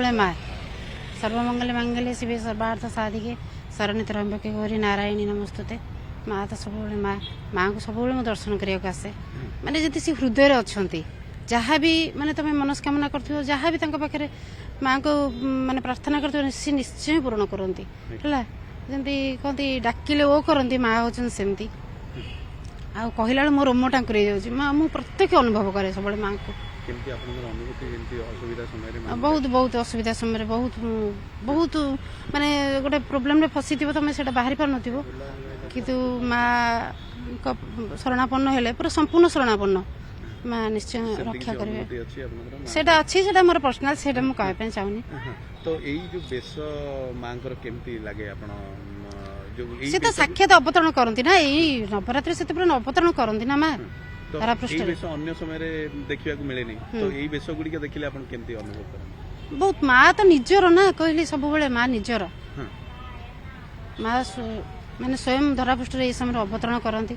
ସବୁବେଳେ ମା सर्वमंगल मंगले शिवे सर्वार्थ साधिके शरण्य त्र्यंबके गौरी नारायणी नमस्तुते माँ तो सब माँ को सब दर्शन करने को आसे माने जति सी हृदय अच्छी जहाँ भी माने तुम मनस्कामना कर जहाँ भी पाखे माँ को माने प्रार्थना कर सी निश्चय पूर्ण करती है जमी कहती डाकिले ओ करती माँ होती सेमती आ कहला मो रोम टांकुर जाऊँगी माँ मु प्रत्यक्ष अनुभव करे सब माँ को बहुत बहुत असुविधा समय बहुत बहुत माने गोटे प्रोब्लेम रे फसी तुम से बाहरी पार नो किंतु माँ शरणापन्न हेले पूरा संपूर्ण शरणापन्न माँ निश्चय रक्षा करेंगे सेटा अच्छी सेटा मोर पर्सनल सेटा मु कहबे चाहूनी तो एई जो बेस मांकर केमती लागे आपण से तो साक्षात अवतरण करती ना यही नवरात्रि से अवतरण करती ना माँ तारा पृष्ठ अन्य समय देखा मिले तो यही बेस गुड़ी देखिले आपण केमती अनुभव करन बहुत माँ तो निजर ना कहली सब बेले माँ निजर माँ माने स्वयं धरापृष्ठ ये समय अवतरण करती